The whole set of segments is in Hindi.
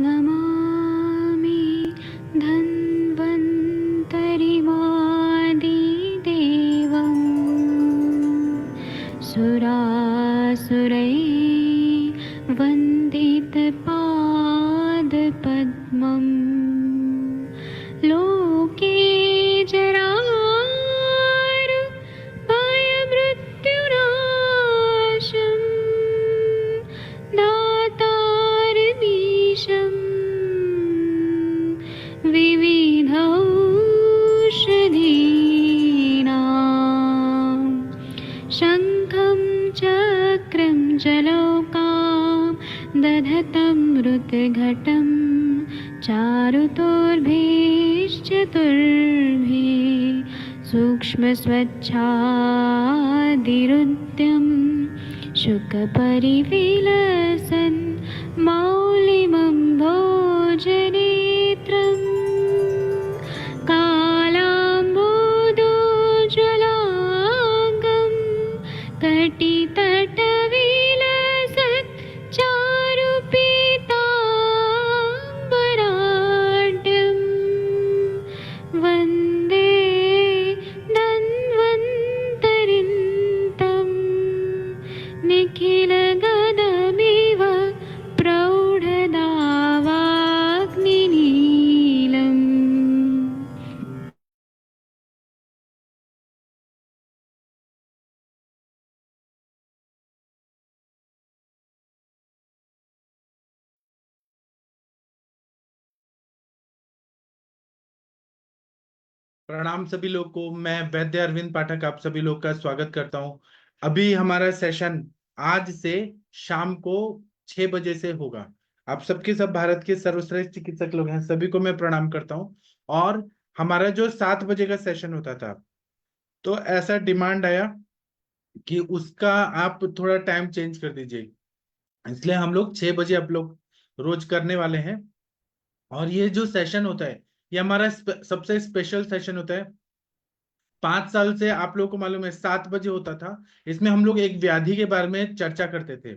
नमामि धन्वन्तरिमादिदेवं सुरासुरैर्वन्दितपादपद्मं लोके जरामृत्युनाशं दातारमीशं विविधौषधीनां शङ्खं चक्रं जलौकां दधतं मृतघटं चारुतोर्भिश्चतुर्भिः सूक्ष्मस्वच्छादिरुद्यं शुकपरिविलसन् मौलिमं भोजनेत्रम् कालाम्बोदोज्ज्वलाङ्गं कटितटविलसत् चारुपीताम्बराढ्यं वन्दे धन्वन्तरिन्तं निखिलगदमिव प्रौढदावाग्निनीलम्। प्रणाम सभी लोग को। मैं वैद्य अरविंद पाठक आप सभी लोग का स्वागत करता हूं। अभी हमारा सेशन आज से शाम को 6 बजे से होगा। आप सबके सब भारत के सर्वश्रेष्ठ चिकित्सक लोग हैं, सभी को मैं प्रणाम करता हूं। और हमारा जो 7 बजे का सेशन होता था, तो ऐसा डिमांड आया कि उसका आप थोड़ा टाइम चेंज कर दीजिए, इसलिए हम लोग 6 बजे आप लोग रोज करने वाले हैं। और ये जो सेशन होता है, ये हमारा सबसे स्पेशल सेशन होता है। 5 साल से आप लोगों को मालूम है 7 बजे होता था। इसमें हम लोग एक व्याधि के बारे में चर्चा करते थे,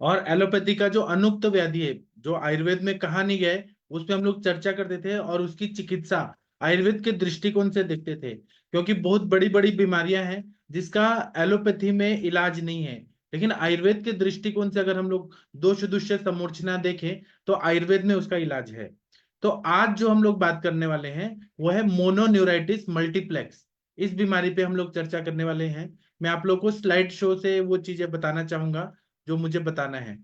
और एलोपैथी का जो अनुक्त व्याधि है, जो आयुर्वेद में कहा नहीं गया है, उस पे हम लोग चर्चा करते थे और उसकी चिकित्सा आयुर्वेद के दृष्टिकोण से देखते थे। क्योंकि बहुत बड़ी बड़ी बीमारियां हैं जिसका एलोपैथी में इलाज नहीं है, लेकिन आयुर्वेद के दृष्टिकोण से अगर हम लोग दोष दुष्य समूर्छना देखें तो आयुर्वेद में उसका इलाज है। तो आज जो हम लोग बात करने वाले हैं वो है मोनोन्यूराइटिस मल्टीप्लेक्स। इस बीमारी पे हम लोग चर्चा करने वाले हैं। मैं आप लोग को स्लाइड शो से वो चीजें बताना चाहूंगा जो मुझे बताना है।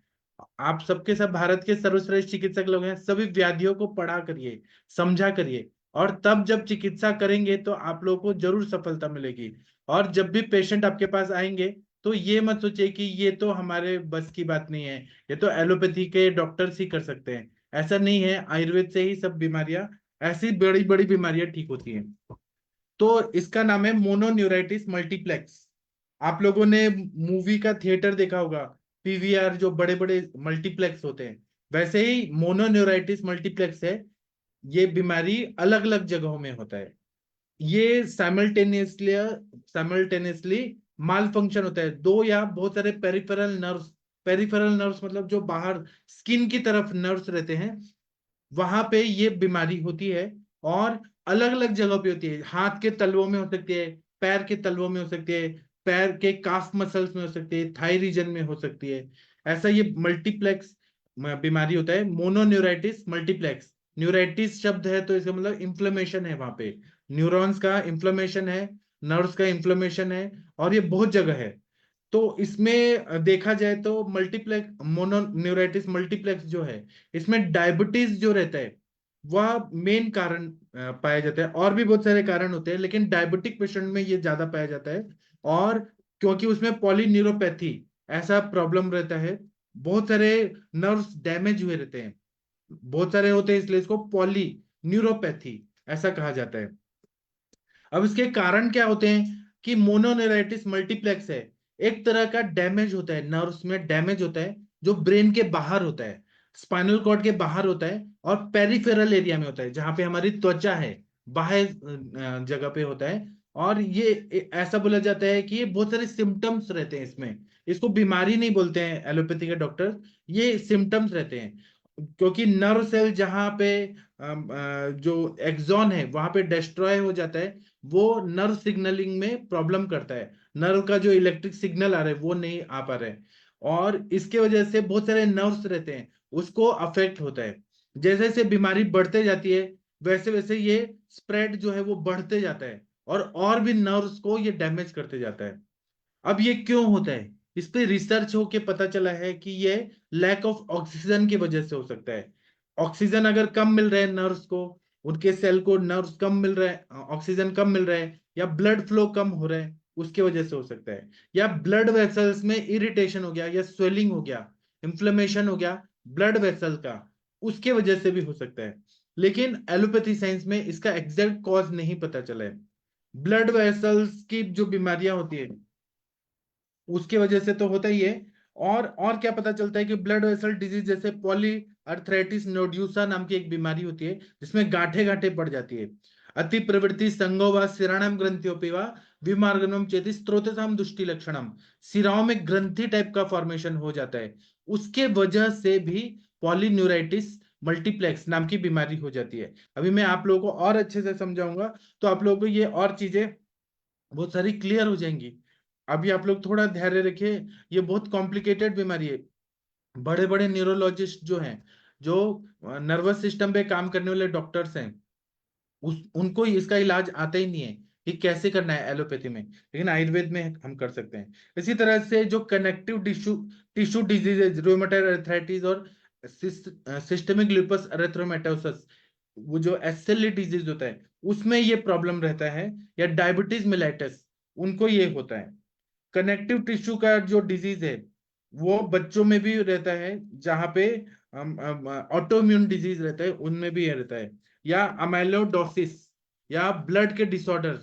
आप सबके सब भारत के सर्वश्रेष्ठ चिकित्सक लोग हैं, सभी व्याधियों को पढ़ा करिए, समझा करिए, और तब जब चिकित्सा करेंगे तो आप लोगों को जरूर सफलता मिलेगी। और जब भी पेशेंट आपके पास आएंगे तो ये मत सोचिए कि ये तो हमारे बस की बात नहीं है, ये तो एलोपैथी के डॉक्टर्स ही कर सकते हैं। ऐसा नहीं है, आयुर्वेद से ही सब बीमारियां, ऐसी बड़ी बड़ी बीमारियां ठीक होती हैं। तो इसका नाम है मोनोन्यूराइटिस मल्टीप्लेक्स। आप लोगों ने मूवी का थिएटर देखा होगा, पीवीआर, जो बड़े बड़े मल्टीप्लेक्स होते हैं, वैसे ही मोनोन्यूराइटिस मल्टीप्लेक्स है। ये बीमारी अलग अलग जगहों में होता है। ये साइमल्टेनियसली साइमल्टेनियसली माल फंक्शन होता है। दो या बहुत सारे पेरिफेरल नर्व्स, पेरिफेरल नर्व्स मतलब जो बाहर स्किन की तरफ नर्व्स रहते हैं, वहां पे ये बीमारी होती है। और अलग अलग जगह पे होती है। हाथ के तलवों में हो सकती है, पैर के तलवों में हो सकती है, पैर के काफ मसल्स में हो सकती है, थाई रीजन में हो सकती है। ऐसा ये मल्टीप्लेक्स बीमारी होता है, मोनोन्यूराइटिस मल्टीप्लेक्स। न्यूराइटिस शब्द है तो इसका मतलब इन्फ्लेमेशन है, वहां पे न्यूरॉन्स का इन्फ्लेमेशन है, नर्व्स का इन्फ्लेमेशन है, और ये बहुत जगह है। तो इसमें देखा जाए तो मल्टीप्लेक्स मोनोन्यूराइटिस मल्टीप्लेक्स जो है, इसमें डायबिटीज जो रहता है वह मेन कारण पाया जाता है। और भी बहुत सारे कारण होते हैं, लेकिन डायबिटिक पेशेंट में ये ज्यादा पाया जाता है। और क्योंकि उसमें पॉलीन्यूरोपैथी ऐसा प्रॉब्लम रहता है, बहुत सारे नर्व्स डैमेज हुए रहते हैं, बहुत सारे होते हैं, इसलिए इसको पॉली न्यूरोपैथी ऐसा कहा जाता है। अब इसके कारण क्या होते हैं कि मोनोनेराइटिस मल्टीप्लेक्स है, एक तरह का डैमेज होता है, नर्व्स में डैमेज होता है जो ब्रेन के बाहर होता है, स्पाइनल कॉर्ड के बाहर होता है, और पेरिफेरल एरिया में होता है जहां पे हमारी त्वचा है, बाह्य जगह पे होता है। और ये ऐसा बोला जाता है कि ये बहुत सारे सिम्टम्स रहते हैं इसमें। इसको बीमारी नहीं बोलते हैं एलोपैथी के डॉक्टर, ये सिम्टम्स रहते हैं। क्योंकि नर्व सेल जहां पे जो एक्सॉन है वहां पे डिस्ट्रॉय हो जाता है, वो नर्व सिग्नलिंग में प्रॉब्लम करता है। नर्व का जो इलेक्ट्रिक सिग्नल आ रहा है वो नहीं आ पा रहा है, और इसके वजह से बहुत सारे नर्व्स रहते हैं उसको अफेक्ट होता है। जैसे जैसे बीमारी बढ़ते जाती है वैसे वैसे ये स्प्रेड जो है वो बढ़ते जाता है, और भी नर्व्स को ये डैमेज करते जाता है। अब ये क्यों होता है, इस पे रिसर्च होके पता चला है कि ये लैक ऑफ ऑक्सीजन की वजह से हो सकता है। ऑक्सीजन अगर कम मिल रहा है नर्व्स को, उनके सेल को नर्व्स कम मिल रहा है, ऑक्सीजन कम मिल रहा है, या ब्लड फ्लो कम हो रहा है, उसके वजह से हो सकता है। या ब्लड वेसल्स में इरिटेशन हो गया, या स्वेलिंग हो गया, इन्फ्लेमेशन हो गया ब्लड वेसल का, उसके वजह से भी हो सकता है। लेकिन एलोपैथी साइंस में इसका एग्जैक्ट कॉज नहीं पता चला है। ब्लड वेसल्स की जो बीमारियां होती है उसके वजह से तो होता ही है। और क्या पता चलता है कि ब्लड वेसल डिजीज जैसे पॉली अर्थराइटिस नोड्यूसा नाम की एक बीमारी होती है जिसमें गांठे गांठे पड़ जाती है। अति प्रवृत्ति संगो व सिराणाम ग्रंथियोपि व विमार्गनम चेति स्त्रोतसाम दुष्टि लक्षणम, सिराओं में ग्रंथि टाइप का फॉर्मेशन हो जाता है, उसके वजह से भी पॉलीन्यूराइटिस मल्टीप्लेक्स नाम की बीमारी हो जाती है। अभी मैं आप लोगों को और अच्छे से समझाऊंगा तो आप लोगों को ये और चीजें बहुत सारी क्लियर हो जाएंगी। अभी आप लोग थोड़ा धैर्य रखिए, ये बहुत कॉम्प्लिकेटेड बीमारी है। बड़े बड़े न्यूरोलॉजिस्ट जो हैं, जो नर्वस सिस्टम पे काम करने वाले डॉक्टर्स हैं, उनको इसका इलाज आता ही नहीं है कि कैसे करना है एलोपैथी में, लेकिन आयुर्वेद में हम कर सकते हैं। इसी तरह से जो connective tissue tissue diseases, rheumatoid arthritis और सिस्टेमिक लूपस एरिथ्रोमेटोसिस, वो जो एसएलई डिजीज होता है उसमें ये प्रॉब्लम रहता है, या डायबिटीज मेलाइटस, उनको ये होता है। कनेक्टिव टिश्यू का जो डिजीज है वो बच्चों में भी रहता है, जहां पे ऑटोइम्यून डिजीज रहता है उनमें भी ये रहता है। या अमाइलोडोसिस, या ब्लड के डिसऑर्डर,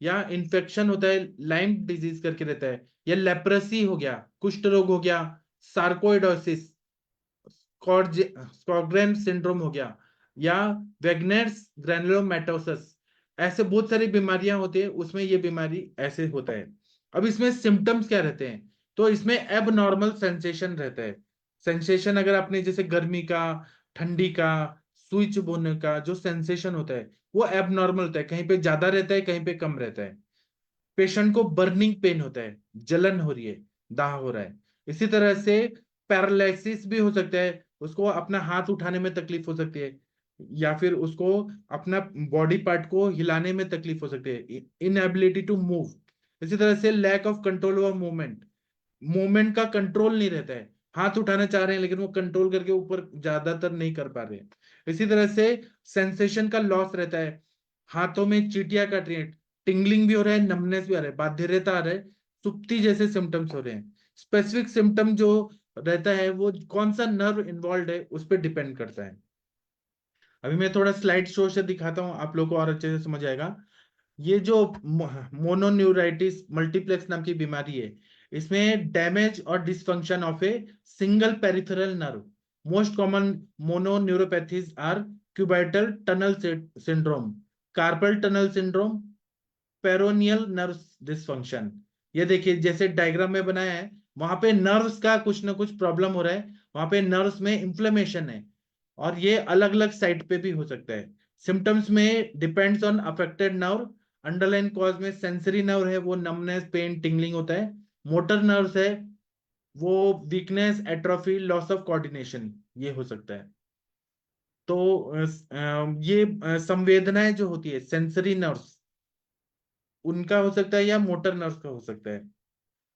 या इन्फेक्शन होता है, लाइम डिजीज करके रहता है, या लेप्रेसी हो गया, कुष्ठ रोग हो गया, सार्कोइडोसिस, स्कॉग्रेन सिंड्रोम हो गया, या वेगनर्स ग्रैनुलोमैटोसिस, ऐसे बहुत सारी बीमारियां होती है उसमें ये बीमारी ऐसे होता है। अब इसमें सिम्टम्स क्या रहते हैं, तो इसमें एब नॉर्मल सेंसेशन रहता है। सेंसेशन अगर आपने जैसे गर्मी का, ठंडी का, सुई चुभोने का जो सेंसेशन होता है वो एब नॉर्मल होता है, कहीं पे ज्यादा रहता है कहीं पे कम रहता है। पेशेंट को बर्निंग पेन होता है, जलन हो रही है, दाह हो रहा है। इसी तरह से पैरालिसिस भी हो सकता है, उसको अपना हाथ उठाने में तकलीफ हो सकती है, या फिर उसको अपना बॉडी पार्ट को हिलाने में तकलीफ हो सकती है, इनएबिलिटी टू मूव। इसी तरह से lack of control over movement, movement का कंट्रोल नहीं रहता है, हाथ उठाना चाह रहे हैं लेकिन वो कंट्रोल करके ऊपर ज्यादातर नहीं कर पा रहे हैं। इसी तरह से सेंसेशन का लॉस रहता है, हाथों में चींटियां काट रही है, टिंगलिंग भी हो रहा है, नमनेस भी आ रहा है, बाध्यता आ रहा है, सुप्ति जैसे सिम्टम्स हो रहे हैं। स्पेसिफिक सिम्टम जो रहता है वो कौन सा नर्व इन्वॉल्व है उस पर डिपेंड करता है। अभी मैं थोड़ा स्लाइड शो से दिखाता हूँ, आप लोग को और अच्छे से समझ आएगा। ये जो मोनोन्यूराइटिस मल्टीप्लेक्स नाम की बीमारी है, इसमें डैमेज और dysfunction of a single peripheral nerve. Most common mononeuropathies are cubital tunnel syndrome, carpal tunnel syndrome, peroneal nerve dysfunction. ये देखिए जैसे डायग्राम में बनाया है, वहां पे नर्व्स का कुछ ना कुछ प्रॉब्लम हो रहा है, वहां पे नर्व्स में इंफ्लेमेशन है, और ये अलग अलग साइट पे भी हो सकता है। सिम्टम्स में depends on affected nerve. Underline cause में सेंसरी नर्व है, वो नमनेस पेन टिंगलिंग होता है। मोटर नर्व्स है, वो weakness atrophy loss of coordination, ये हो सकता है। तो ये संवेदनाएं जो होती है सेंसरी नर्व्स, उनका हो सकता है, या मोटर नर्व्स का हो सकता है।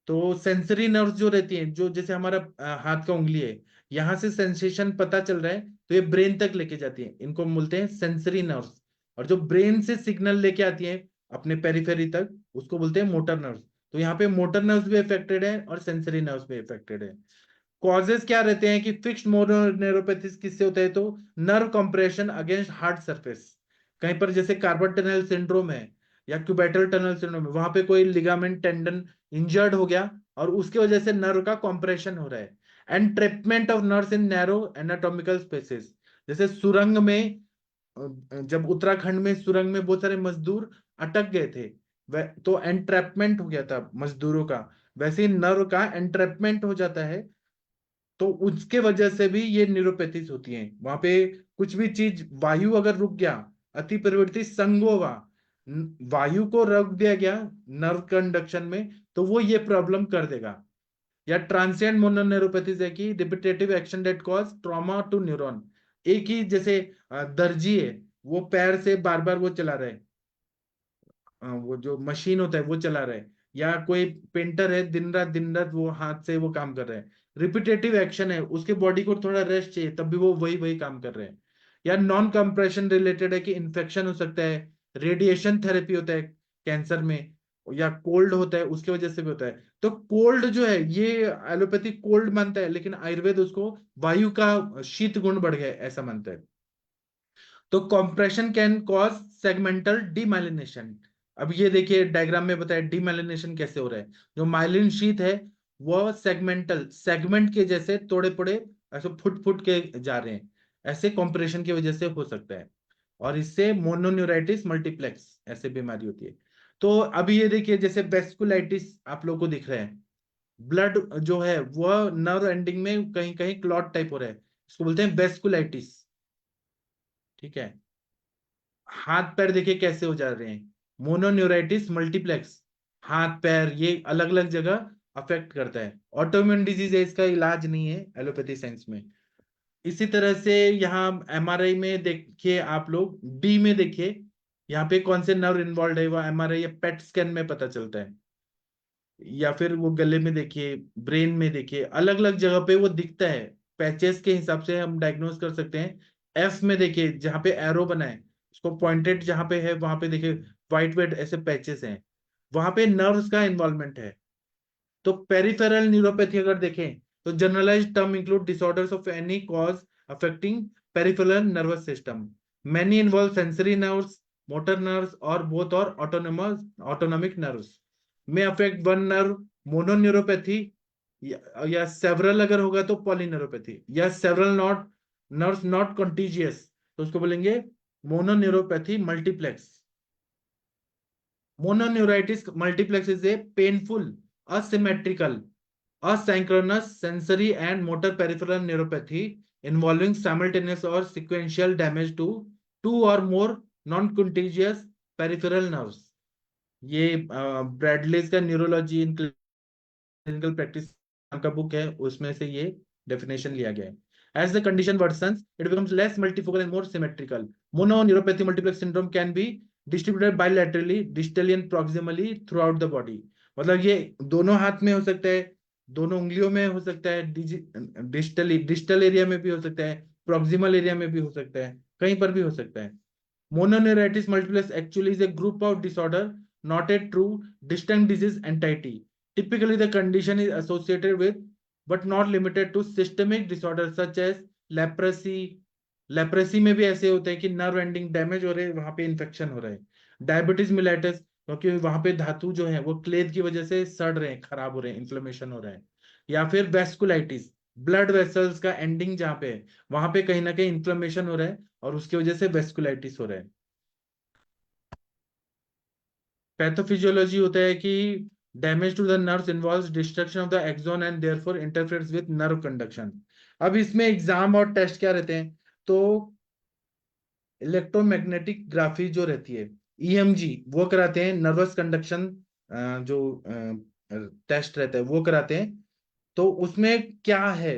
तो सेंसरी नर्व्स जो रहती हैं, जो जैसे हमारा हाथ का उंगली है, यहाँ से सेंसेशन पता चल रहा है तो ये ब्रेन तक लेके जाती है, इनको बोलते हैं सेंसरी नर्व्स। और जो ब्रेन से सिग्नल लेके आती है अपने पेरिफेरी तक, उसको बोलते हैं मोटर नर्व्स। तो यहाँ पे मोटर नर्व्स भी अफेक्टेड है और सेंसरी नर्व्स भी अफेक्टेड है। कॉजेस क्या रहते हैं कि फिक्स्ड मोनोन्यूरोपैथी किससे होता है, तो nerve compression against hard surface. कहीं पर जैसे कार्पल टनल सिंड्रोम है, या क्यूबाइटल टनल सिंड्रोम है, वहां पे कोई लिगामेंट टेंडन इंजर्ड हो गया और उसके वजह से नर्व का कॉम्प्रेशन हो रहा है। Entrapment of nerves in narrow anatomical spaces, जैसे सुरंग में, जब उत्तराखंड में सुरंग में बहुत सारे मजदूर अटक गए थे, तो एंट्रैपमेंट हो गया था मजदूरों का, वैसे ही नर्व का एंट्रैपमेंट हो जाता है तो उसके वजह से भी ये न्यूरोपैथीज होती हैं। वहां पे कुछ भी चीज, वायु अगर रुक गया, अति प्रवृत्ति संगोवा, वायु को रोक दिया गया नर्व कंडक्शन में, तो वो ये प्रॉब्लम कर देगा। या ट्रांसिएंट मोनोन्यूरोपैथीज है कि repetitive action that cause trauma to neuron. एक ही जैसे दर्जी है, वो पैर से बार बार वो चला रहा है, वो जो मशीन होता है वो चला रहा है, या कोई पेंटर है दिन रात वो हाथ से वो काम कर रहा है, रिपीटेटिव एक्शन है, उसके बॉडी को थोड़ा रेस्ट चाहिए, तब भी वो वही वही काम कर रहे हैं। या नॉन कंप्रेशन रिलेटेड है कि इन्फेक्शन हो सकता है, रेडिएशन थेरेपी होता है कैंसर में, या कोल्ड होता है उसकी वजह से भी होता है। तो कोल्ड जो है ये एलोपैथी कोल्ड मानता है, लेकिन आयुर्वेद उसको वायु का शीत गुण बढ़ गया है, ऐसा मानता है। तो compression can cause segmental demyelination. अब ये देखिए डायग्राम में बताया डीमाइलिनेशन कैसे हो रहा है। जो माइलिन शीथ है वो सेगमेंटल, सेगमेंट के जैसे तोड़े पड़े ऐसे फुट फुट के जा रहे हैं, ऐसे कॉम्प्रेशन की वजह से हो सकता है। और इससे मोनोन्यूराइटिस मल्टीप्लेक्स ऐसे बीमारी होती है। तो अभी ये देखिए जैसे वेस्कुलाइटिस आप लोग को दिख रहा है, ब्लड जो है वो नर्व एंडिंग में कहीं कहीं क्लॉट टाइप हो रहा है, इसको बोलते हैं वेस्कुलाइटिस। ठीक है। हाथ पैर देखिए कैसे हो जा रहे हैं, मोनोन्यूराइटिस मल्टीप्लेक्स, हाथ पैर ये अलग अलग जगह अफेक्ट करता है। ऑटोइम्यून डिजीज है, इसका इलाज नहीं है एलोपैथी साइंस में। इसी तरह से यहाँ एमआरआई में देखिए आप लोग, डी में देखिए यहाँ पे कौन से नर्व इन्वॉल्व है, वो एमआरआई या पेट स्कैन में पता चलता है। या फिर वो गले में देखिए, ब्रेन में देखिए, अलग अलग जगह पे वो दिखता है, पैचेस के हिसाब से हम डायग्नोज कर सकते हैं। एफ में देखिए जहाँ पे एरो बना है, उसको पॉइंटेड जहाँ पे है वहां पे देखिए व्हाइट व्हाइट ऐसे पैचेस हैं, वहां पे नर्व्स का इन्वॉल्वमेंट है। तो पेरिफेरल न्यूरोपैथी अगर देखें तो generalized term include disorders of any cause affecting peripheral nervous system. Many involve sensory nerves, motor nerves और बोथ और ऑटोनोमस ऑटोनॉमिक नर्व्स में अफेक्ट वन नर्व। मोनोन्यूरोपैथी या सेवरल अगर होगा तो पॉलीन्यूरोपैथी, या several not nerves not contiguous तो उसको बोलेंगे mononeuropathy multiplex. Mononeuritis multiplex is a painful, asymmetrical, asynchronous sensory and motor peripheral neuropathy involving simultaneous or sequential damage to two or more non-contagious peripheral nerves. ये ब्रैडलेस का न्यूरोलॉजी इन क्लिनिकल प्रैक्टिस का बुक है, उसमें से ये डेफिनेशन लिया गया है। As the condition worsens, it becomes less multifocal and more symmetrical. Mononeuropathy multiplex syndrome can be distributed bilaterally, distally and proximally throughout the body. मतलब ये दोनों हाथ में हो सकता है, दोनों उंगलियों में हो सकता है, डिस्टली डिस्टल एरिया में भी हो सकता है, प्रॉक्सिमल एरिया में भी हो सकता है, कहीं पर भी हो सकता है। Mononeuritis multiplex actually is a group of disorder, not a true distinct disease entity. Typically, the condition is associated with, but not limited to, systemic disorders such as leprosy. Leprosy में भी ऐसे होते हैं कि नर्व एंडिंग डैमेज हो रहे हैं, वहां पे इन्फेक्शन हो रहा है। डायबिटीज मिलेटस, क्योंकि वहां पे धातु जो है वो क्लेद की वजह से सड़ रहे हैं, खराब हो रहे हैं, इन्फ्लेमेशन हो रहा है। या फिर वेस्कुलाइटिस, ब्लड वेसल्स का एंडिंग जहाँ पे है वहां पे कहीं ना कहीं इन्फ्लेमेशन हो रहा है और उसकी वजह से वेस्कुलाइटिस हो रहा है। पैथोफिजियोलॉजी होता है कि damage to the nerves involves destruction of the axon and therefore interferes with nerve conduction. अब इसमें एग्जाम और टेस्ट क्या रहते हैं, तो इलेक्ट्रोमैग्नेटिक ग्राफी जो रहती है, ईएमजी, वो कराते हैं। नर्वस कंडक्शन जो टेस्ट रहता है वो कराते हैं। तो उसमें क्या है,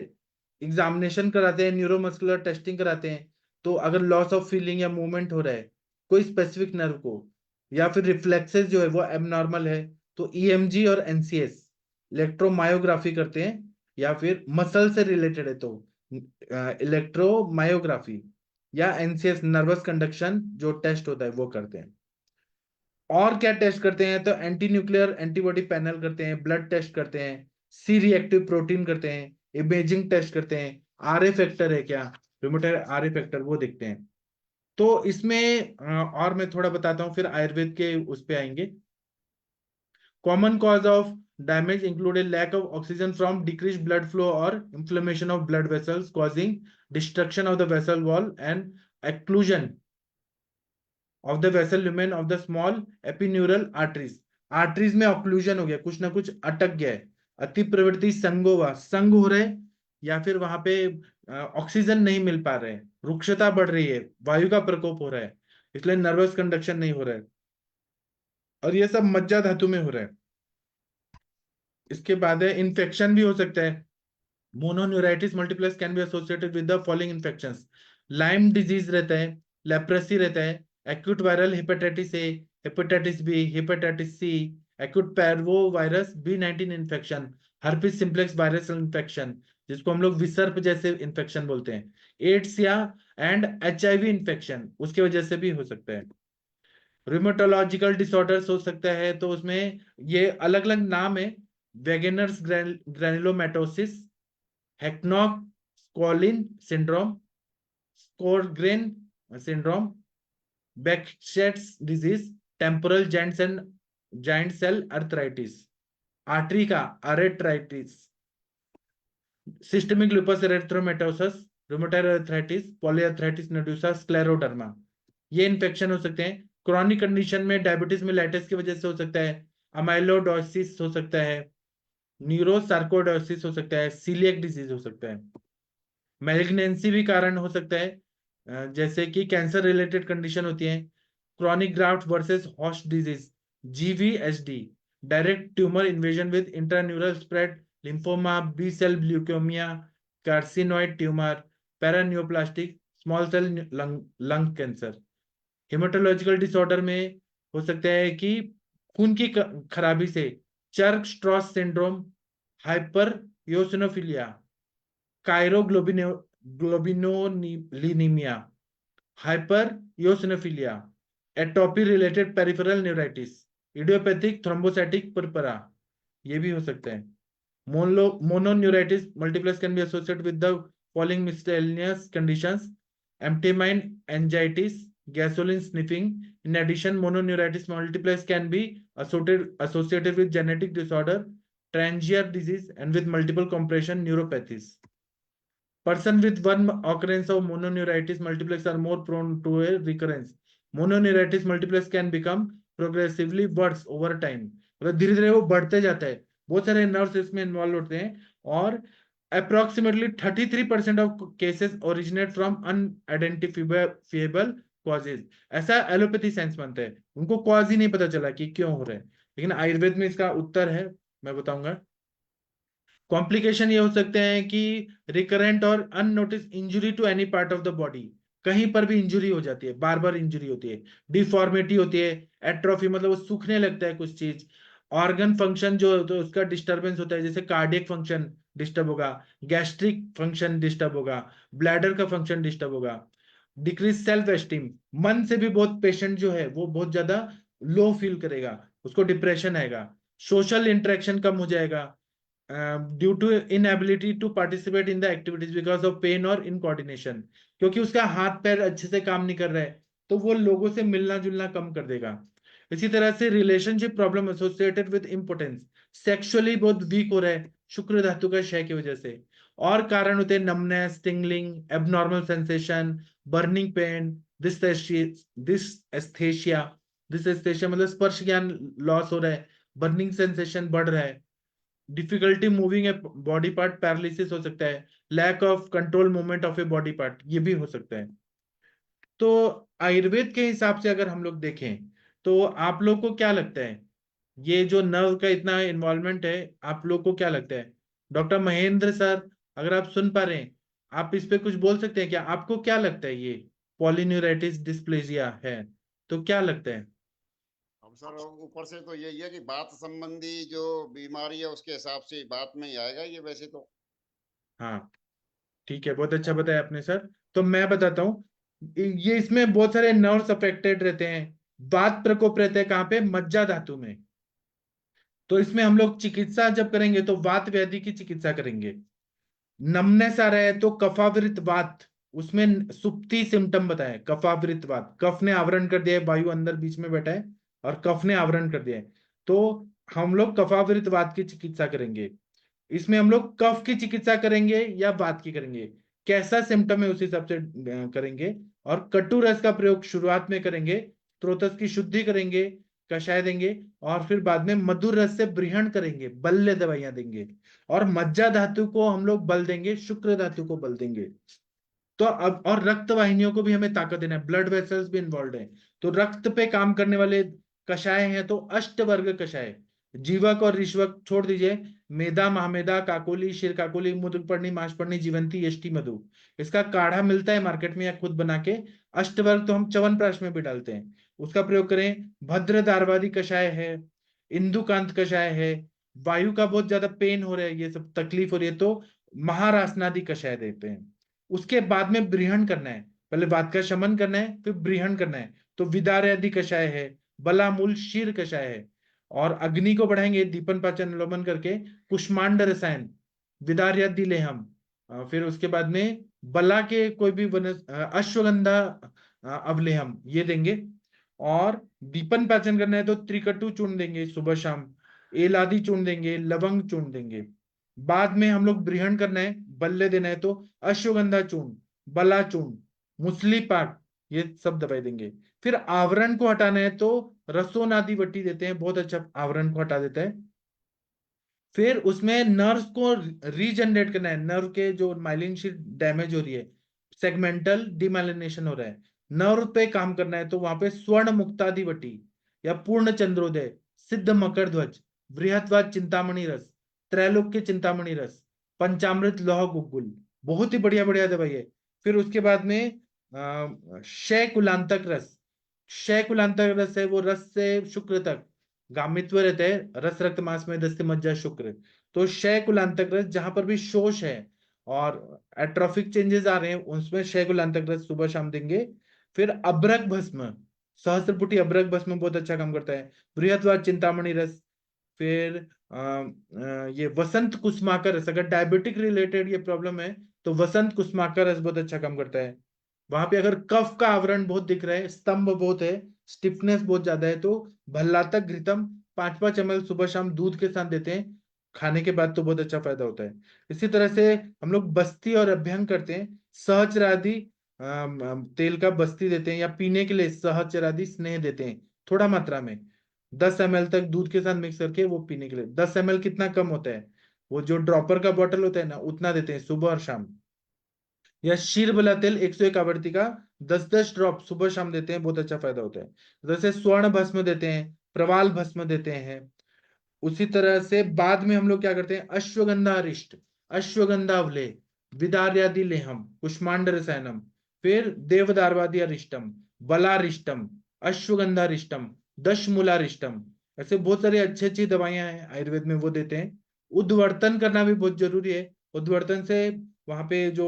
एग्जामिनेशन कराते हैं, न्यूरोमस्कुलर टेस्टिंग कराते हैं। तो अगर लॉस ऑफ फीलिंग या मूवमेंट हो रहा है कोई स्पेसिफिक नर्व को, या फिर रिफ्लेक्सेस जो है वो एबनॉर्मल है, तो ईएमजी और एनसीएस इलेक्ट्रोमायोग्राफी करते हैं। या फिर मसल से रिलेटेड है तो इलेक्ट्रोमायोग्राफी या एनसीएस नर्वस कंडक्शन जो टेस्ट होता है वो करते हैं। और क्या टेस्ट करते हैं, तो एंटी न्यूक्लियर एंटीबॉडी पैनल करते हैं, ब्लड टेस्ट करते हैं, सी रिएक्टिव प्रोटीन करते हैं, इमेजिंग टेस्ट करते हैं, आरए फैक्टर है क्या, रिमोटर आरए फैक्टर वो देखते हैं। तो इसमें और मैं थोड़ा बताता हूँ, फिर आयुर्वेद के उस पे आएंगे। Common cause of damage include a lack of oxygen from decrease blood flow और inflammation of blood vessels causing destruction of the vessel wall and occlusion of the vessel lumen of the small epineural arteries. Arteries में ऑक्लूजन हो गया, कुछ ना कुछ अटक गया है। अति प्रवृत्ति संगोवा, संग हो रहा है या फिर वहां पे ऑक्सीजन नहीं मिल पा रहे हैं, रुक्षता बढ़ रही है, वायु का प्रकोप हो रहा है, इसलिए नर्वस कंडक्शन नहीं हो रहा है, और ये सब मज्जा धातु में हो रहा है। इसके बाद है इन्फेक्शन भी हो सकता है। Mononeuritis multiplex can be associated with the following infections. Lyme disease रहता है, लेप्रेसी रहता है, acute viral hepatitis A, hepatitis B, hepatitis C, acute parvo virus B19 infection, herpes simplex viral infection, जिसको हम लोग विसर्प जैसे इन्फेक्शन बोलते हैं, एड्स या एंड HIV इन्फेक्शन उसकी वजह से भी हो सकता है। रिमेटोलॉजिकल डिसऑर्डर्स हो सकता है, तो उसमें ये अलग अलग नाम है। वेगेनर्स ग्रैनुलोमैटोसिस, हैकनॉक Schonlein syndrome, Sjogren syndrome, Behcet's disease, temporal giant cell arthritis, artery का arteritis, systemic lupus erythematosus, rheumatoid arthritis, polyarthritis nodosa, scleroderma, ये इन्फेक्शन हो सकते हैं। क्रॉनिक कंडीशन में डायबिटीज मेलाइटिस की वजह से हो सकता है, अमाइलोडोसिस हो सकता है, न्यूरोसार्कोइडोसिस हो सकता है, सीलिएक डिजीज हो सकता है। मैलिग्नेंसी भी कारण हो सकता है, जैसे कि कैंसर रिलेटेड कंडीशन होती है, chronic graft versus host disease, GVHD, direct tumour invasion with intraneural spread, lymphoma, B cell leukaemia, carcinoid tumour, paraneoplastic, small cell lung cancer. Haematological disorder में हो सकता है कि खून की खराबी से Churg Strauss syndrome, hyper eosinophilia, cryoglobulinaemia, hyper eosinophilia, atopy related peripheral neuritis, idiopathic thrombocytic purpura, ये भी हो सकता है। Mononeuritis multiplex can be associated with the following miscellaneous conditions, amphetamine एंजाइटिस, gasoline sniffing. In addition, mononeuritis multiplex can be associated with genetic disorder, Trangier disease, and with multiple compression neuropathies. Person with one occurrence of mononeuritis multiplex are more prone to a recurrence. Mononeuritis multiplex can become progressively worse over time. मतलब धीरे धीरे वो बढ़ते जाता है, बहुत सारे नर्व्स इसमें इन्वॉल्व होते हैं, और approximately 33% of cases originate from unidentifiable causes. ऐसा एलोपैथी साइंस मानता है, उनको कॉज ही नहीं पता चला कि क्यों हो रहा है, लेकिन आयुर्वेद में इसका उत्तर है, मैं बताऊंगा। कॉम्प्लिकेशन ये हो सकते हैं कि रिकरेंट और unnoticed injury to any part of the body, कहीं पर भी इंजुरी हो जाती है, बार बार इंजुरी होती है, डिफॉर्मिटी होती है, एट्रोफी मतलब वो सूखने लगता है कुछ चीज, ऑर्गन फंक्शन जो तो उसका डिस्टरबेंस होता है, जैसे कार्डियक फंक्शन डिस्टर्ब होगा, गैस्ट्रिक फंक्शन डिस्टर्ब होगा, ब्लैडर का फंक्शन डिस्टर्ब होगा, डिक्रीज सेल्फ एस्टीम, मन से भी बहुत पेशेंट जो है वो बहुत ज्यादा लो फील करेगा, उसको डिप्रेशन आएगा, सोशल इंटरेक्शन कम हो जाएगा, due to inability to participate in the activities because of pain और इनकोऑर्डिनेशन, क्योंकि उसका हाथ पैर अच्छे से काम नहीं कर रहा है, तो वो लोगों से मिलना जुलना कम कर देगा। इसी तरह से relationship problem associated with importance, sexually बहुत वीक हो रहा है शुक्र धातु का क्षय की वजह से, और कारण होते हैं numbness, tingling, abnormal sensation, burning pain, dysaesthesia, dysaesthesia मतलब स्पर्श ज्ञान लॉस हो रहा है, बर्निंग सेंसेशन बढ़ रहा है, difficulty moving a body part, paralysis हो सकता है, lack of control movement of a body part, ये भी हो सकता है। तो आयुर्वेद के हिसाब से अगर हम लोग देखें, तो आप लोग को क्या लगता है, ये जो नर्व का इतना इन्वॉल्वमेंट है, आप लोग को क्या लगता है? डॉक्टर महेंद्र सर, अगर आप सुन पा रहे हैं, आप इस पे कुछ बोल सकते हैं क्या? आपको क्या लगता है ये पॉलीन्यूराइटिस डिस्प्लेजिया है, तो क्या लगता है? अब सर ऊपर से तो यही है कि बात संबंधी जो बीमारी है उसके हिसाब से बात में ही आएगा ये, वैसे तो। हाँ, ठीक है, बहुत अच्छा बताया आपने सर। तो मैं बताता हूँ, ये इसमें बहुत सारे नर्व्स अफेक्टेड रहते हैं, वात प्रकोप रहते हैं, कहाँ पे? मज्जा धातु में। तो इसमें हम लोग चिकित्सा जब करेंगे तो वात व्याधि की चिकित्सा करेंगे। नमनेस आ रहा है तो कफावृत वात, उसमें सुप्ति सिम्टम बताए, कफावृत वात, कफ ने आवरण कर दिया है, वायु अंदर बीच में बैठा है और कफ ने आवरण कर दिया है, तो हम लोग कफावृत वात की चिकित्सा करेंगे। इसमें हम लोग कफ की चिकित्सा करेंगे या वात की करेंगे, कैसा सिम्टम है उस हिसाब से करेंगे, और कटु रस का प्रयोग शुरुआत में करेंगे, स्रोतस की शुद्धि करेंगे, कषाय देंगे, और फिर बाद में मधुर रस से ब्रीहण करेंगे, बल्य दवाइयां देंगे, और मज्जा धातु को हम लोग बल देंगे, शुक्र धातु को बल देंगे। तो अब और रक्त वाहिनियों को भी हमें ताकत देना है, ब्लड वेसल्स भी इन्वॉल्व है। तो रक्त पे काम करने वाले कषाय हैं तो अष्टवर्ग कषाय, जीवक और ऋष्वक छोड़ दीजिए, मेधा, महामेधा, काकोली, क्षीर काकोली, मुद्रपर्णी, माशपर्णी, जीवंती, यष्टि, मधु, इसका काढ़ा मिलता है मार्केट में या खुद बना के। अष्टवर्ग तो हम च्यवनप्राश में भी डालते हैं, उसका प्रयोग करें। भद्र दारवादी कषाय है, इंदुकांत कषाय है, वायु का बहुत ज्यादा पेन हो रहा है, ये सब तकलीफ हो रही है तो महारासनादि कषाय देते हैं। उसके बाद में ब्रीहण करना है, पहले वात का शमन करना है फिर ब्रीहण करना है, तो विदार्यादि कषाय है, बलामूल शीर कषाय है। और अग्नि को बढ़ाएंगे दीपन पाचन अनुलोमन करके, कुष्मांड रसायन, विदार्यादि लेहम, फिर उसके बाद में बला के कोई भी अश्वगंधा अवलेहम ये देंगे। और दीपन पाचन करना है तो त्रिकटु चूर्ण देंगे सुबह शाम, एलादि चूर्ण देंगे, लवंग चूर्ण देंगे। बाद में हम लोग ब्रीहण करना है, बल्ले देना है तो अश्वगंधा चूर्ण, बला चूर्ण, मुसली पाक, ये सब दवाई देंगे। फिर आवरण को हटाना है तो रसोनादि वटी देते हैं, बहुत अच्छा आवरण को हटा देता है। फिर उसमें नर्व को रीजनरेट करना है, नर्व के जो माइलिन शीट डैमेज हो रही है, सेगमेंटल डिमाइलिनेशन हो रहा है, नर्व पे काम करना है तो वहां पे स्वर्ण मुक्तादिवटी या पूर्ण चंद्रोदय, सिद्ध मकर ध्वज, बृहत्वाद चिंतामणि रस, त्रैलोक्य चिंतामणि रस, पंचामृत लौह गुग्गुल, बहुत ही बढ़िया बढ़िया दवाई है। फिर उसके बाद में क्षय कुलांतक रस, क्षय कुलांतक रस है वो रस से शुक्र तक गामित्व रहता है, रस रक्त मांस में दस्ते मज्जा शुक्र, तो क्षय कुलांतक रस जहां पर भी शोष है और एट्रोफिक चेंजेस आ रहे हैं उसमें क्षय कुलांतक रस सुबह शाम देंगे। फिर अब्रक भस्म, सहस्त्रपुटी अब्रक भस्म बहुत अच्छा काम करता है, बृहत्वाद चिंतामणि रस। फिर ये वसंत कुसुमाकर रस, अगर डायबिटिक रिलेटेड ये प्रॉब्लम है तो वसंत कुसुमाकर रस बहुत अच्छा काम करता है। वहां पे अगर कफ का आवरण बहुत दिख रहा है, स्तंभ बहुत है, स्टिफनेस बहुत ज्यादा है, तो भल्लातक घृतम 5-5 ml सुबह शाम दूध के साथ देते हैं, खाने के बाद तो बहुत अच्छा फायदा होता है। इसी तरह से हम लोग बस्ती और अभ्यंग करते हैं, सहचरादि तेल का बस्ती देते हैं, या पीने के लिए सहचरादि स्नेह देते हैं थोड़ा मात्रा में, 10 ml तक दूध के साथ मिक्स करके वो पीने के लिए। 10 ml कितना कम होता है, वो जो ड्रॉपर का बॉटल होता है ना उतना देते हैं सुबह और शाम। या शीर बला तेल 101 आवृत्ति का 10-10 ड्रॉप सुबह शाम देते हैं, बहुत अच्छा फायदा होता है। जैसे स्वर्ण भस्म देते हैं, प्रवाल भस्म देते हैं। उसी तरह से बाद में हम लोग क्या करते हैं, अश्वगंधा अरिष्ट, अश्वगंधा अवले, विदार्यादि लेहम, कुष्मांड रसायनम, फिर देवदारवादी अरिष्टम, बलारिष्टम, अश्वगंधारिष्टम, दशमूलारिष्टम, ऐसे बहुत सारी अच्छी अच्छी दवाइयां हैं आयुर्वेद में वो देते हैं। उद्वर्तन करना भी बहुत जरूरी है, उद्वर्तन से वहां पे जो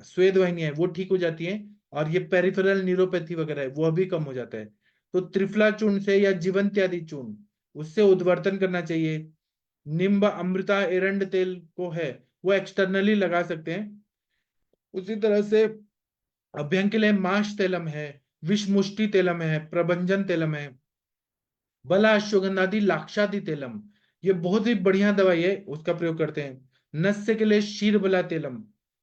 स्वेद वाहिनी है वो ठीक हो जाती है, और ये पेरिफेरल न्यूरोपैथी वगैरह है वो भी कम हो जाता है। तो त्रिफला चूर्ण से या जीवंत्यादि चूर्ण, उससे उद्वर्तन करना चाहिए। निम्ब, अमृता, एरंड तेल को है वो एक्सटर्नली लगा सकते हैं। उसी तरह से अभ्यंग के लिए माश तेलम है, विषमुष्टि तेलम है, प्रभंजन तेलम है, बला अश्वगंधादि लाक्षादि तेलम, ये बहुत ही बढ़िया दवाई है, उसका प्रयोग करते हैं। नस्य के लिए शीर बला तेलम,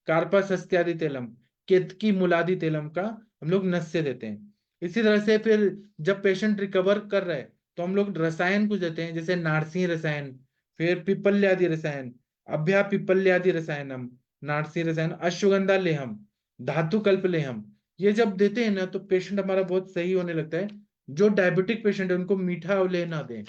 कार्पस हस्त्यादि तेलम, केतकी मुलादि तेलम का हम लोग नस्य देते हैं। इसी तरह से फिर जब पेशेंट रिकवर कर रहा है तो हम लोग रसायन कुछ देते हैं, जैसे नारसिंह रसायन, फिर पिपल्यादि रसायन, अभ्या पिपल्यादि रसायनम, नारसिंह रसायन, अश्वगंधा लेहम, धातु कल्प लेहम, ये जब देते हैं ना तो पेशेंट हमारा बहुत सही होने लगता है। जो डायबिटिक पेशेंट है उनको मीठा अवलेह ना दें,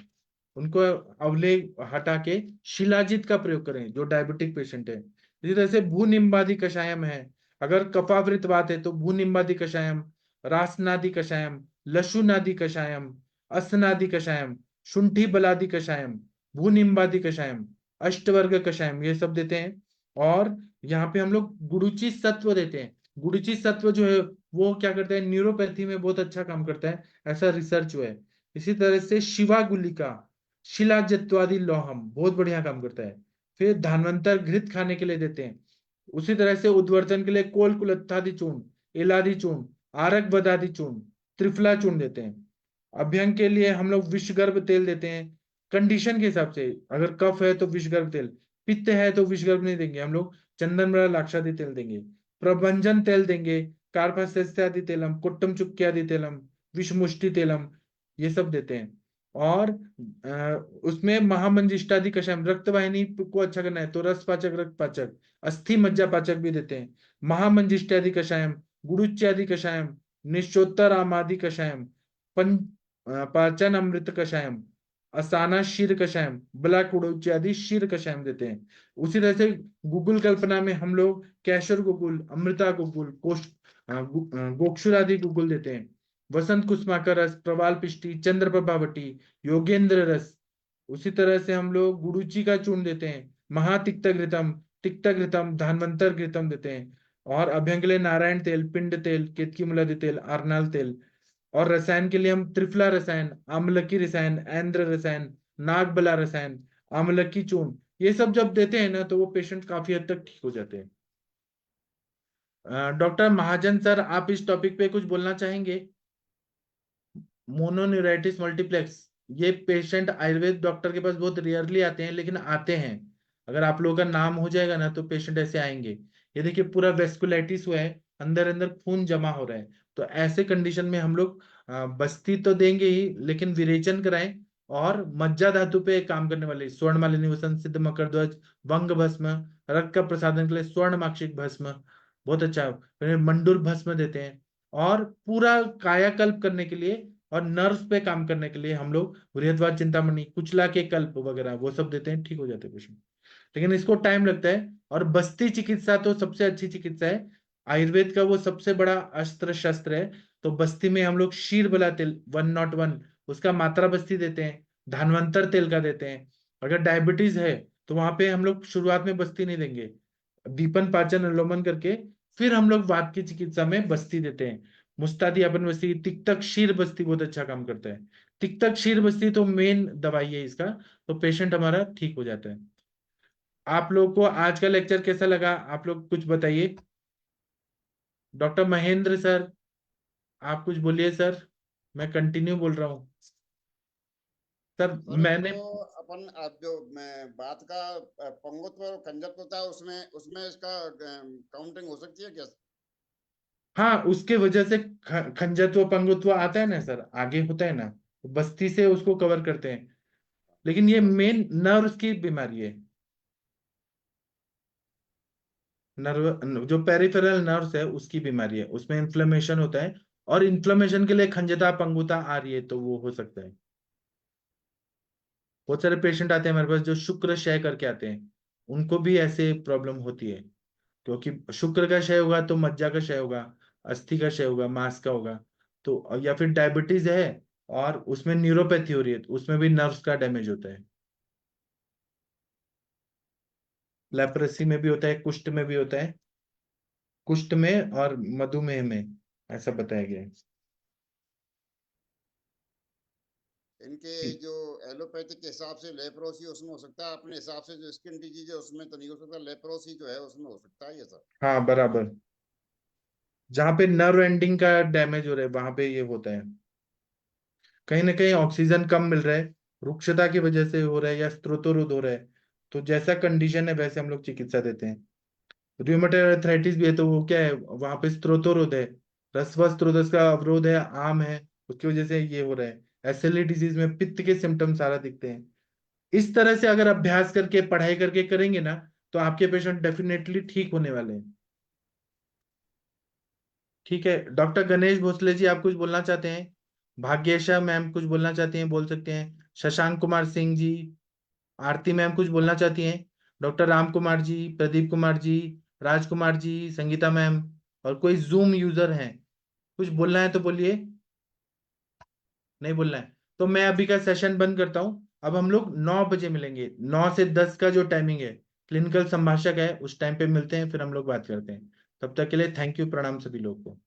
उनको अवलेह हटा के शिलाजीत का प्रयोग करें जो डायबिटिक पेशेंट है। इसी तरह से भूनिम्बादि कषायम है, अगर कफावृत बात है तो भूनिम्बादि कषायम, रासनादि कषायम, लशुनादि कषायम, असनादि कषायम, शुंठी बलादि कषायम, भूनिम्बादि कषायम, अष्टवर्ग कषायम, ये सब देते हैं। और यहाँ पे हम लोग गुरुचि सत्व देते हैं, गुरुचि सत्व जो है वो क्या करता है, न्यूरोपैथी में बहुत अच्छा काम करता है, ऐसा रिसर्च हुआ है। इसी तरह से शिवा गुलिका, शिलाजत्वादि लौहम बहुत बढ़िया काम करता है। फिर धान्वंतर घृत खाने के लिए देते हैं। उसी तरह से उद्वर्तन के लिए कोल कुलत्थादि चूर्ण, एलादि चूर्ण, आरक बदादि चूर्ण, त्रिफला चूर्ण देते हैं। अभ्यंग के लिए हम लोग विषगर्भ तेल देते हैं, कंडीशन के हिसाब से, अगर कफ है तो विषगर्भ तेल, पित्त है तो विषगर्भ नहीं देंगे हम लोग, चंदन बड़ा लाक्षादि तेल देंगे, प्रभंजन तेल देंगे, कार्पास्यस्यादि तेलम, कुट्टम चुक्क्यादि तेलम, विषमुष्टि तेलम, ये सब देते हैं। और उसमें महामंजिष्टादि कषायम, रक्त वाहिनी को अच्छा करना है तो रस पाचक, रक्त पाचक, अस्थि मज्जा पाचक भी देते हैं। महामंजिष्टादि कषायम, गुरुच्यादि कषायम, निश्चोत्तरामादि कषायम, पाचन अमृत कषायम, असाना शीर कषायम, ब्लैक उड़ोच्यादि शीर कषायम देते हैं। उसी तरह से गुगुल कल्पना में हम लोग कैशोर गुगुल, अमृता गुगुल, गोक्षुरादि गुगुल देते हैं। वसंत कुसुमाकर रस, प्रवाल पिष्टी, चंद्रप्रभावटी, योगेंद्र रस। उसी तरह से हम लोग गुरुची का चूर्ण देते हैं, महातिक्त घृतम, तिक्त घृतम, धानवंतर घृतम देते हैं। और अभ्यंग के लिए नारायण तेल, पिंड तेल, केतकी मुलादि तेल, आरनाल तेल। और रसायन के लिए हम त्रिफला रसायन, आम्लकी रसायन, ऐन्द्र रसायन, नागबला रसायन, आम्लकी चूर्ण, ये सब जब देते हैं ना तो वो पेशेंट काफी हद तक ठीक हो जाते हैं। डॉक्टर महाजन सर, आप इस टॉपिक पे कुछ बोलना चाहेंगे? मोनोन्यूराइटिस मल्टीप्लेक्स, ये पेशेंट आयुर्वेद डॉक्टर के पास बहुत रेयरली आते हैं, लेकिन आते हैं। अगर आप लोगों का नाम हो जाएगा ना तो पेशेंट ऐसे आएंगे। ये देखिए पूरा वेस्कुलाइटिस हुआ है, अंदर अंदर खून जमा हो रहा है। तो ऐसे कंडीशन में हम लोग बस्ती तो देंगे ही, लेकिन विरेचन कराएं। और मज्जा धातु पे काम करने वाले स्वर्ण मालिनी वसन, सिद्ध मकरध्वज, वंग भस्म, रक्त का प्रसादन के लिए स्वर्ण माक्षिक भस्म, बहुत अच्छा। फिर मंडूर भस्म देते हैं। और पूरा कायाकल्प करने के लिए और नर्व्स पे काम करने के लिए हम लोग बृहद्वार चिंतामणि, कुचला के कल्प वगैरह वो सब देते हैं, ठीक हो जाते हैं पेशेंट। लेकिन इसको टाइम लगता है। और बस्ती चिकित्सा तो सबसे अच्छी चिकित्सा है, आयुर्वेद का वो सबसे बड़ा अस्त्र शस्त्र है। तो बस्ती में हम लोग शीर बला तेल 101, उसका मात्रा बस्ती देते हैं, धानवंतर तेल का देते हैं। अगर डायबिटीज है तो वहां पे हम लोग शुरुआत में बस्ती नहीं देंगे, दीपन पाचन अनुलोमन करके फिर हम लोग वात की चिकित्सा में बस्ती देते हैं। मुस्तादी अपन बस्ती, तिक्तक शीर बस्ती बहुत अच्छा काम करता है। तिक्तक शीर बस्ती तो मेन दवाई है इसका, तो पेशेंट हमारा ठीक हो जाता है। आप लोग को आज का लेक्चर कैसा लगा, आप लोग कुछ बताइए। डॉक्टर महेंद्र सर, आप कुछ बोलिए सर, मैं कंटिन्यू बोल रहा हूँ। सर सर मैंने, जो अपन आप जो मैं बात का पंगुत्व और कंजत्व था, उसमें उसमें इसका काउंटिंग हो सकती है क्या? हाँ उसके वजह से खंजत्व पंगुत्व आता है ना सर, आगे होता है ना, बस्ती से उसको कवर करते हैं। लेकिन ये मेन नर्व की बीमारी है, नर्व जो पेरिफेरल नर्व्स है उसकी बीमारी है, उसमें इन्फ्लेमेशन होता है। और इन्फ्लेमेशन के लिए खंजता पंगुता आ रही है तो वो हो सकता है। बहुत सारे पेशेंट आते हैं हमारे पास जो शुक्र क्षय करके आते हैं, उनको भी ऐसे प्रॉब्लम होती है। क्योंकि शुक्र का क्षय होगा तो मज्जा का क्षय होगा, अस्थि का क्षय होगा, मांस का होगा। तो या फिर डायबिटीज है और उसमें न्यूरोपैथी हो रही है तो उसमें भी नर्व्स का डैमेज होता है। लेप्रेसी में भी होता है, कुष्ठ में भी होता है, कुष्ठ में और मधुमेह में, ऐसा बताया गया है। इनके ठीक। जो एलोपैथिक के हिसाब से लेप्रोसी उसमें हो सकता है, अपने हिसाब से जो स्किन डिजीज है उसमें तो नहीं हो सकता, लेप्रोसी जो है उसमें हो सकता है ये सर। हाँ बराबर, जहाँ पे नर्व एंडिंग का डैमेज हो रहा है वहां पे ये होता है। कहीं ना कहीं ऑक्सीजन कम मिल रहा है, रुक्षता की वजह से हो रहा है या स्त्रोतोरोध हो रहा है, तो जैसा कंडीशन है वैसे हम लोग चिकित्सा देते हैं। रूमेटॉइड अर्थराइटिस भी है तो वो क्या है, वहां पे स्त्रोतोरोध है, रसवस स्त्रोतस का अवरोध है, आम है, उसकी वजह से ये हो रहा है। एसएलई डिजीज में पित्त के सिम्टम सारा दिखते हैं। इस तरह से अगर अभ्यास करके पढ़ाई करके करेंगे ना तो आपके पेशेंट डेफिनेटली ठीक होने वाले हैं। ठीक है, डॉक्टर गणेश भोसले जी आप कुछ बोलना चाहते हैं? भाग्येशा मैम कुछ बोलना चाहती हैं, बोल सकते हैं। शशांक कुमार सिंह जी, आरती मैम कुछ बोलना चाहती हैं। डॉक्टर राम कुमार जी, प्रदीप कुमार जी, राजकुमार जी, संगीता मैम, और कोई जूम यूजर हैं, कुछ बोलना है तो बोलिए। नहीं बोलना है तो मैं अभी का सेशन बंद करता हूँ। अब हम लोग 9 बजे मिलेंगे, 9 से 10 का जो टाइमिंग है, क्लिनिकल संभाषक है उस टाइम पे मिलते हैं, फिर हम लोग बात करते हैं। तब तक के लिए थैंक यू, प्रणाम सभी लोग को।